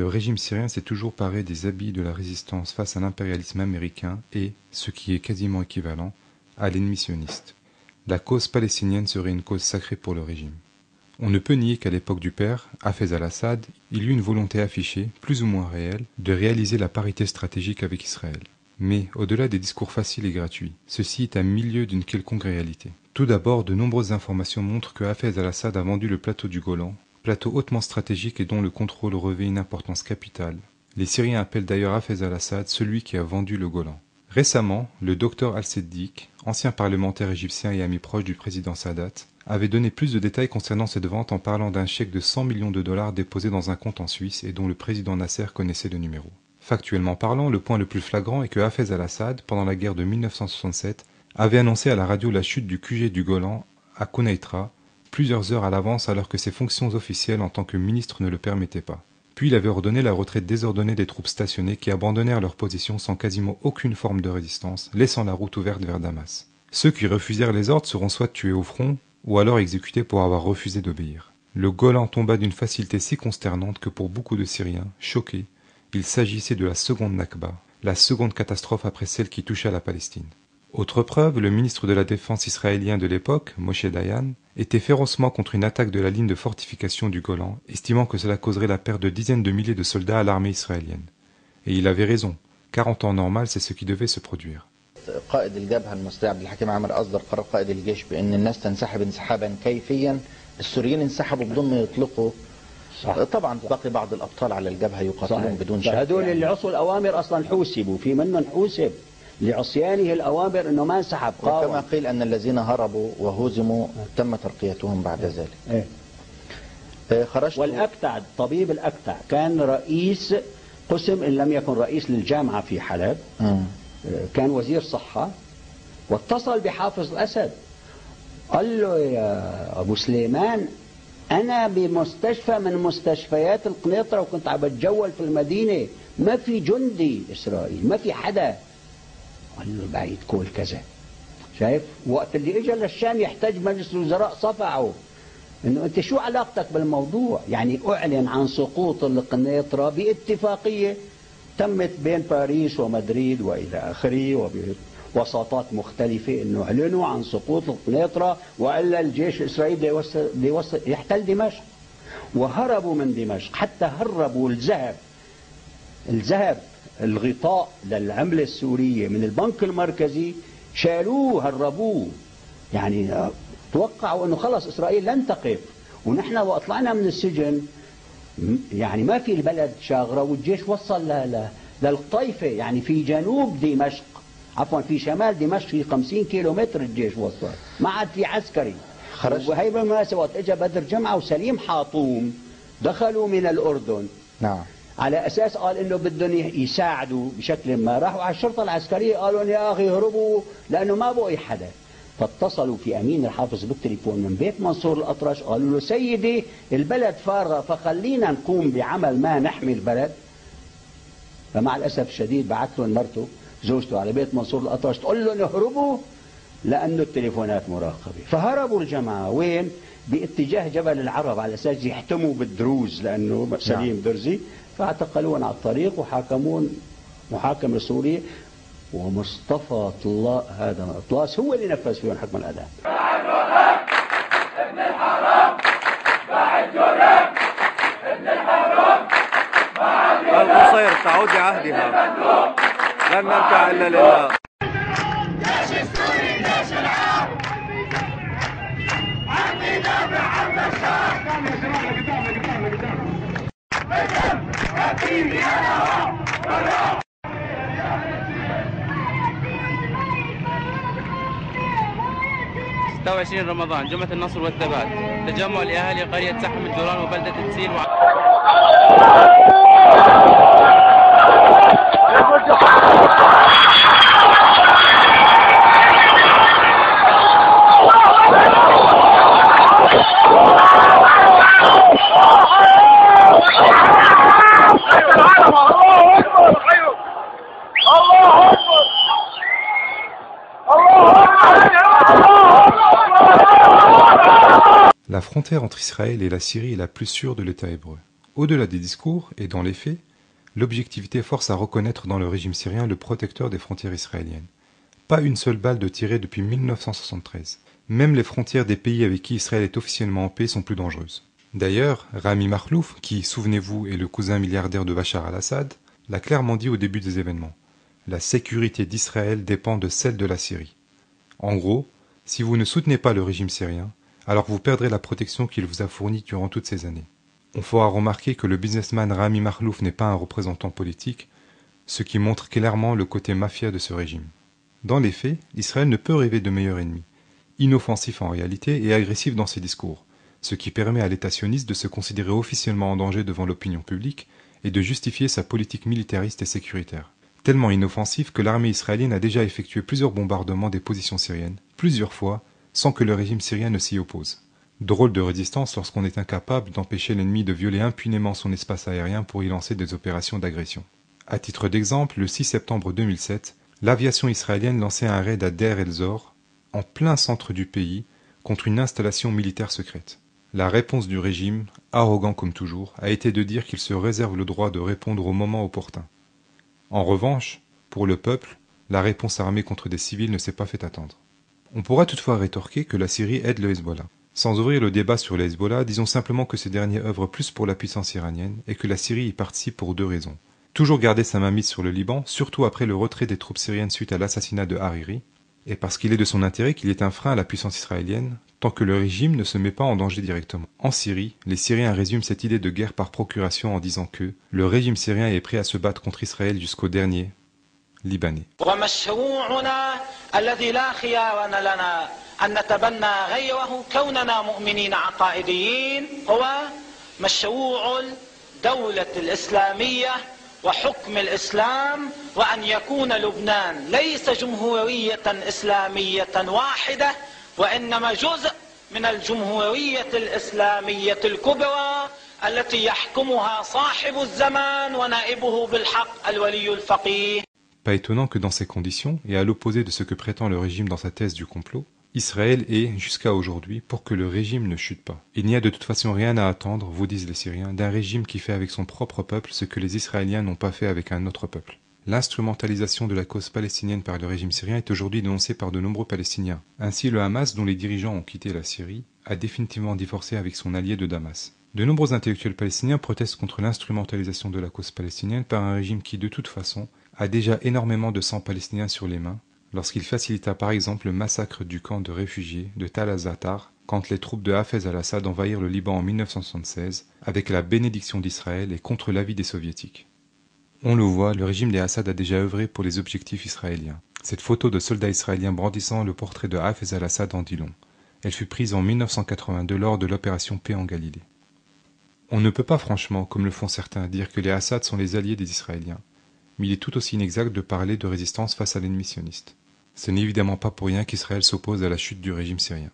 le régime syrien s'est toujours paré des habits de la résistance face à l'impérialisme américain et, ce qui est quasiment équivalent, à l'ennemi sioniste. La cause palestinienne serait une cause sacrée pour le régime. On ne peut nier qu'à l'époque du père, Hafez al-Assad, il y eut une volonté affichée, plus ou moins réelle, de réaliser la parité stratégique avec Israël. Mais, au-delà des discours faciles et gratuits, ceci est à milieu d'une quelconque réalité. Tout d'abord, de nombreuses informations montrent que Hafez al-Assad a vendu le plateau du Golan, plateau hautement stratégique et dont le contrôle revêt une importance capitale. Les Syriens appellent d'ailleurs Hafez al-Assad celui qui a vendu le Golan. Récemment, le docteur Al-Seddiq, ancien parlementaire égyptien et ami proche du président Sadat, avait donné plus de détails concernant cette vente en parlant d'un chèque de 100 millions de dollars déposé dans un compte en Suisse et dont le président Nasser connaissait le numéro. Factuellement parlant, le point le plus flagrant est que Hafez al-Assad, pendant la guerre de 1967, avait annoncé à la radio la chute du QG du Golan à Quneitra, plusieurs heures à l'avance alors que ses fonctions officielles en tant que ministre ne le permettaient pas. Puis il avait ordonné la retraite désordonnée des troupes stationnées qui abandonnèrent leur position sans quasiment aucune forme de résistance, laissant la route ouverte vers Damas. Ceux qui refusèrent les ordres seront soit tués au front, ou alors exécutés pour avoir refusé d'obéir. Le Golan tomba d'une facilité si consternante que pour beaucoup de Syriens, choqués, il s'agissait de la seconde Nakba, la seconde catastrophe après celle qui toucha la Palestine. Autre preuve, le ministre de la Défense israélien de l'époque, Moshe Dayan, était férocement contre une attaque de la ligne de fortification du Golan, estimant que cela causerait la perte de dizaines de milliers de soldats à l'armée israélienne. Et il avait raison, car en temps normal, c'est ce qui devait se produire. قائد الجبهة المستشار عبد الحكيم عامر أصدر قرار قائد الجيش بأن الناس تنسحب انسحابا كيفيا. السوريين انسحبوا بدون ما يطلقوا. صح. طبعا بقي بعض الأبطال على الجبهة يقاتلون بدون شك. هذول اللي عصوا الأوامر أصلا حوسبوا، في منهم حوسب لعصيانه الأوامر أنه ما انسحب. وكما قيل أن الذين هربوا وهزموا تم ترقيتهم بعد ذلك. خرجت. والأكتع، الطبيب الأكتع كان رئيس قسم إن لم يكن رئيس للجامعة في حلب. كان وزير صحة، واتصل بحافظ الأسد قال له يا أبو سليمان أنا بمستشفى من مستشفيات القنيطرة وكنت عم بتجول في المدينة، ما في جندي إسرائيل، ما في حدا. قال له بعيد كل كذا. شايف؟ وقت اللي اجى للشام يحتاج مجلس الوزراء صفعوا انه انت شو علاقتك بالموضوع؟ يعني اعلن عن سقوط القنيطرة باتفاقية تمت بين باريس ومدريد والى اخره، وبوساطات مختلفه انه اعلنوا عن سقوط القنيطره والا الجيش الاسرائيلي يحتل دمشق. وهربوا من دمشق، حتى هربوا الذهب الغطاء للعمله السوريه من البنك المركزي، شالوه هربوه. يعني توقعوا انه خلص اسرائيل لن تقف. ونحن وقت طلعنا من السجن يعني ما في البلد شاغرة، والجيش وصل للطيفة، يعني في جنوب دمشق، عفوا في شمال دمشق في 50 كيلو متر الجيش وصل، ما عاد في عسكري. وهي بالمناسبة وقت اجى بدر جمعة وسليم حاطوم دخلوا من الأردن. نعم. على أساس قال إنه بدهم يساعدوا بشكل ما، راحوا على الشرطة العسكرية قالوا يا أخي هربوا لأنه ما بقي حدا. فاتصلوا في أمين الحافظ بالتليفون من بيت منصور الأطرش، قالوا له سيدي البلد فارغة فخلينا نقوم بعمل ما نحمي البلد. فمع الأسف الشديد بعث لهم مرته زوجته على بيت منصور الأطرش تقول له نهربوا لأنه التليفونات مراقبة. فهربوا الجماعة وين؟ باتجاه جبل العرب على أساس يحتموا بالدروز لأنه سليم درزي. فاعتقلون على الطريق وحاكمون محاكمة سورية، ومصطفى هذا طلاس هو اللي نفذ فيهم حكم الإعدام. ابن الحرام باعد جرم، ابن الحرام باعد القصير تعود لعهدها، لن نركع إلا لله. جيش السوري جيش العرب، عمي دافع عن بشار. حبيبي أنا 26 رمضان جمعة النصر والثبات، تجمع لأهالي قرية سحم الدوران وبلدة تسيل La frontière entre Israël et la Syrie est la plus sûre de l'État hébreu. Au-delà des discours, et dans les faits, l'objectivité force à reconnaître dans le régime syrien le protecteur des frontières israéliennes. Pas une seule balle de tirée depuis 1973. Même les frontières des pays avec qui Israël est officiellement en paix sont plus dangereuses. D'ailleurs, Rami Makhlouf, qui, souvenez-vous, est le cousin milliardaire de Bachar al-Assad, l'a clairement dit au début des événements. La sécurité d'Israël dépend de celle de la Syrie. En gros, si vous ne soutenez pas le régime syrien, alors vous perdrez la protection qu'il vous a fournie durant toutes ces années. On fera remarquer que le businessman Rami Makhlouf n'est pas un représentant politique, ce qui montre clairement le côté mafia de ce régime. Dans les faits, Israël ne peut rêver de meilleur ennemi, inoffensif en réalité et agressif dans ses discours, ce qui permet à l'État sioniste de se considérer officiellement en danger devant l'opinion publique et de justifier sa politique militariste et sécuritaire. Tellement inoffensif que l'armée israélienne a déjà effectué plusieurs bombardements des positions syriennes, plusieurs fois, sans que le régime syrien ne s'y oppose. Drôle de résistance lorsqu'on est incapable d'empêcher l'ennemi de violer impunément son espace aérien pour y lancer des opérations d'agression. À titre d'exemple, le 6 septembre 2007, l'aviation israélienne lançait un raid à Deir el-Zor, en plein centre du pays, contre une installation militaire secrète. La réponse du régime, arrogant comme toujours, a été de dire qu'il se réserve le droit de répondre au moment opportun. En revanche, pour le peuple, la réponse armée contre des civils ne s'est pas fait attendre. On pourra toutefois rétorquer que la Syrie aide le Hezbollah. Sans ouvrir le débat sur le Hezbollah, disons simplement que ce dernier œuvre plus pour la puissance iranienne et que la Syrie y participe pour deux raisons. Toujours garder sa mainmise sur le Liban, surtout après le retrait des troupes syriennes suite à l'assassinat de Hariri, et parce qu'il est de son intérêt qu'il est un frein à la puissance israélienne, tant que le régime ne se met pas en danger directement. En Syrie, les Syriens résument cette idée de guerre par procuration en disant que le régime syrien est prêt à se battre contre Israël jusqu'au dernier Libanais. وحكم الإسلام وأن يكون لبنان ليس جمهورية إسلامية واحدة وإنما جزء من الجمهورية الإسلامية الكبرى التي يحكمها صاحب الزمان ونائبه بالحق الولي الفقيه. Pas étonnant que dans ces conditions, et à l'opposé de ce que prétend le régime dans sa thèse du complot, Israël est, jusqu'à aujourd'hui, pour que le régime ne chute pas. Il n'y a de toute façon rien à attendre, vous disent les Syriens, d'un régime qui fait avec son propre peuple ce que les Israéliens n'ont pas fait avec un autre peuple. L'instrumentalisation de la cause palestinienne par le régime syrien est aujourd'hui dénoncée par de nombreux Palestiniens. Ainsi, le Hamas, dont les dirigeants ont quitté la Syrie, a définitivement divorcé avec son allié de Damas. De nombreux intellectuels palestiniens protestent contre l'instrumentalisation de la cause palestinienne par un régime qui, de toute façon, a déjà énormément de sang palestinien sur les mains, lorsqu'il facilita par exemple le massacre du camp de réfugiés de Tal al-Zatar quand les troupes de Hafez al-Assad envahirent le Liban en 1976 avec la bénédiction d'Israël et contre l'avis des soviétiques. On le voit, le régime des Assad a déjà œuvré pour les objectifs israéliens. Cette photo de soldats israéliens brandissant le portrait de Hafez al-Assad en dit long. Elle fut prise en 1982 lors de l'opération Paix en Galilée. On ne peut pas franchement, comme le font certains, dire que les Assad sont les alliés des Israéliens, mais il est tout aussi inexact de parler de résistance face à l'ennemi sioniste. Ce n'est évidemment pas pour rien qu'Israël s'oppose à la chute du régime syrien.